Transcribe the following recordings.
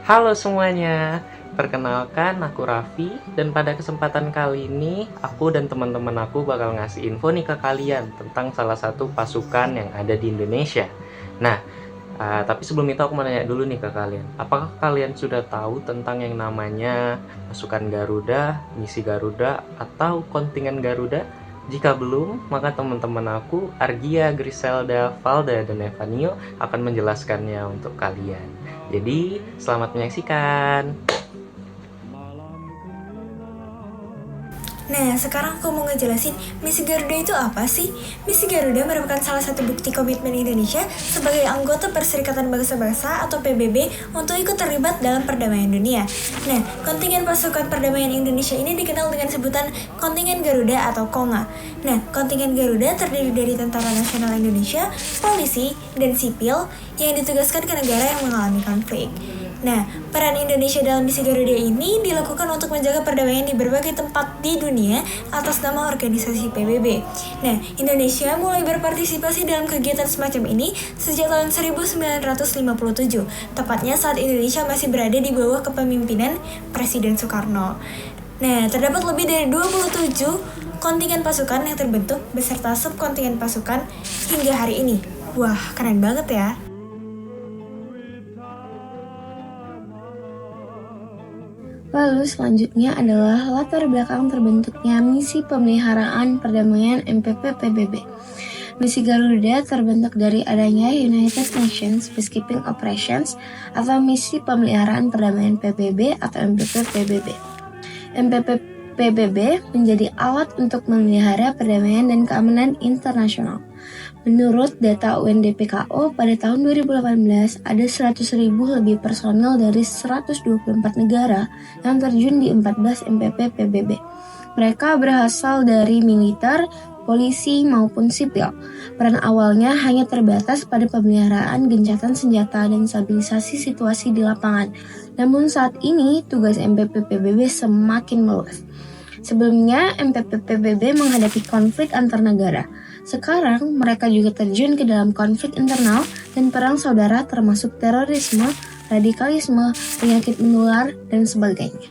Halo semuanya, perkenalkan aku Raffi dan pada kesempatan kali ini aku dan teman-teman aku bakal ngasih info nih ke kalian tentang salah satu pasukan yang ada di Indonesia. Nah, tapi sebelum itu aku mau nanya dulu nih ke kalian, apakah kalian sudah tahu tentang yang namanya pasukan Garuda, misi Garuda, atau kontingen Garuda? Jika belum, maka teman-teman aku, Argia, Griselda, Valda, dan Evanio akan menjelaskannya untuk kalian. Jadi, selamat menyaksikan. Nah, sekarang aku mau ngejelasin misi Garuda itu apa sih? Misi Garuda merupakan salah satu bukti komitmen Indonesia sebagai anggota Perserikatan Bangsa-Bangsa atau PBB untuk ikut terlibat dalam perdamaian dunia. Nah, kontingen pasukan perdamaian Indonesia ini dikenal dengan sebutan kontingen Garuda atau KONGA. Nah, kontingen Garuda terdiri dari Tentara Nasional Indonesia, polisi, dan sipil yang ditugaskan ke negara yang mengalami konflik. Nah, peran Indonesia dalam misi Garuda ini dilakukan untuk menjaga perdamaian di berbagai tempat di dunia atas nama organisasi PBB. Nah, Indonesia mulai berpartisipasi dalam kegiatan semacam ini sejak tahun 1957, tepatnya saat Indonesia masih berada di bawah kepemimpinan Presiden Soekarno. Nah, terdapat lebih dari 27 kontingen pasukan yang terbentuk beserta subkontingen pasukan hingga hari ini. Wah, keren banget ya! Lalu selanjutnya adalah latar belakang terbentuknya Misi Pemeliharaan Perdamaian MPP PBB. Misi Garuda terbentuk dari adanya United Nations Peacekeeping Operations atau Misi Pemeliharaan Perdamaian PBB atau MPP PBB. MPP PBB menjadi alat untuk memelihara perdamaian dan keamanan internasional. Menurut data UNDPKO, pada tahun 2018 ada 100.000 lebih personel dari 124 negara yang terjun di 14 MPP PBB. Mereka berasal dari militer, polisi, maupun sipil. Peran awalnya hanya terbatas pada pemeliharaan gencatan senjata dan stabilisasi situasi di lapangan. Namun saat ini, tugas MPP PBB semakin meluas. Sebelumnya, MPP PBB menghadapi konflik antar negara. Sekarang, mereka juga terjun ke dalam konflik internal dan perang saudara termasuk terorisme, radikalisme, penyakit menular, dan sebagainya.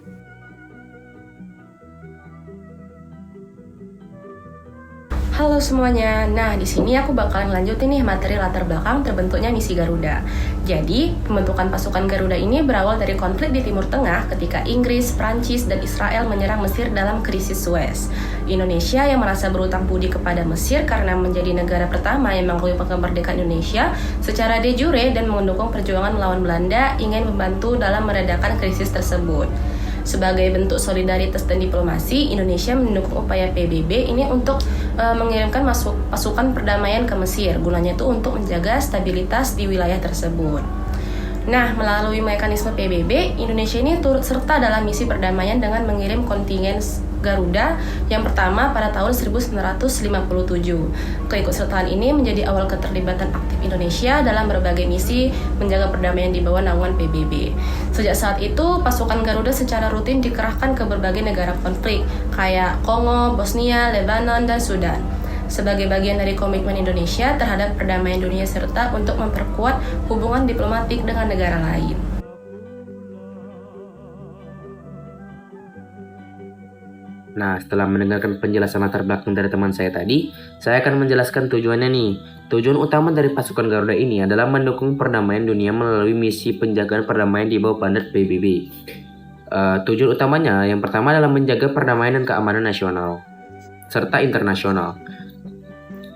Halo semuanya. Nah, di sini aku bakalan lanjutin nih materi latar belakang terbentuknya misi Garuda. Jadi, pembentukan pasukan Garuda ini berawal dari konflik di Timur Tengah ketika Inggris, Prancis, dan Israel menyerang Mesir dalam krisis Suez. Indonesia yang merasa berutang budi kepada Mesir karena menjadi negara pertama yang mengakui kemerdekaan Indonesia secara de jure dan mendukung perjuangan melawan Belanda ingin membantu dalam meredakan krisis tersebut. Sebagai bentuk solidaritas dan diplomasi, Indonesia mendukung upaya PBB ini untuk mengirimkan pasukan perdamaian ke Mesir. Gunanya itu untuk menjaga stabilitas di wilayah tersebut. Nah, melalui mekanisme PBB, Indonesia ini turut serta dalam misi perdamaian dengan mengirim kontingen Garuda yang pertama pada tahun 1957. Keikutsertaan ini menjadi awal keterlibatan aktif Indonesia dalam berbagai misi menjaga perdamaian di bawah naungan PBB. Sejak saat itu, pasukan Garuda secara rutin dikerahkan ke berbagai negara konflik, kayak Kongo, Bosnia, Lebanon, dan Sudan, sebagai bagian dari komitmen Indonesia terhadap perdamaian dunia serta untuk memperkuat hubungan diplomatik dengan negara lain. Nah, setelah mendengarkan penjelasan latar belakang dari teman saya tadi, saya akan menjelaskan tujuannya nih. Tujuan utama dari pasukan Garuda ini adalah mendukung perdamaian dunia melalui misi penjagaan perdamaian di bawah mandat PBB. Tujuan utamanya yang pertama adalah menjaga perdamaian dan keamanan nasional serta internasional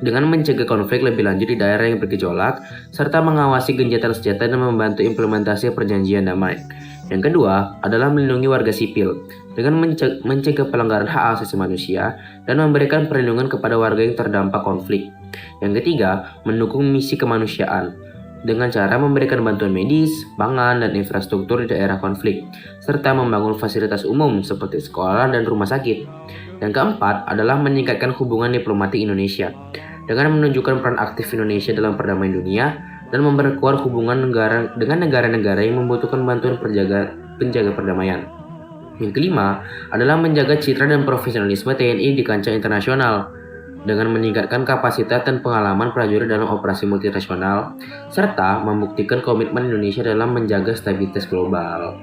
dengan mencegah konflik lebih lanjut di daerah yang bergejolak serta mengawasi gencatan senjata dan membantu implementasi perjanjian damai. Yang kedua adalah melindungi warga sipil dengan mencegah pelanggaran hak asasi manusia dan memberikan perlindungan kepada warga yang terdampak konflik. Yang ketiga, mendukung misi kemanusiaan dengan cara memberikan bantuan medis, pangan, dan infrastruktur di daerah konflik, serta membangun fasilitas umum seperti sekolah dan rumah sakit. Yang keempat adalah meningkatkan hubungan diplomatik Indonesia dengan menunjukkan peran aktif Indonesia dalam perdamaian dunia dan memperkuat hubungan dengan negara-negara yang membutuhkan bantuan penjaga perdamaian. Yang kelima adalah menjaga citra dan profesionalisme TNI di kancah internasional dengan meningkatkan kapasitas dan pengalaman prajurit dalam operasi multinasional, serta membuktikan komitmen Indonesia dalam menjaga stabilitas global.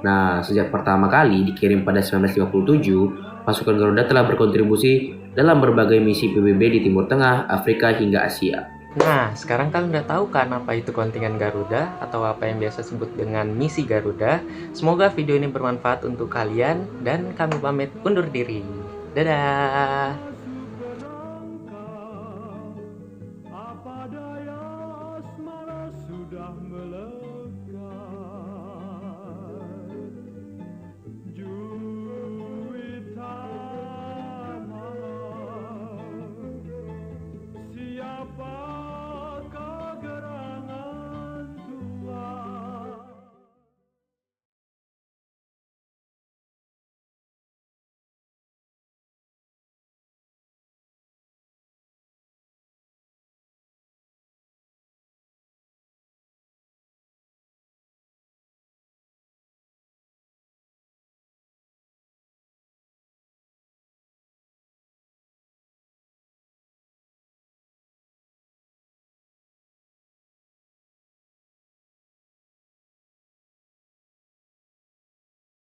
Nah, sejak pertama kali dikirim pada 1957, pasukan Garuda telah berkontribusi dalam berbagai misi PBB di Timur Tengah, Afrika, hingga Asia. Nah, sekarang kalian udah tahu kan apa itu kontingen Garuda atau apa yang biasa sebut dengan misi Garuda. Semoga video ini bermanfaat untuk kalian dan kami pamit undur diri. Dadah! Apa daya asmara sudah meleleh.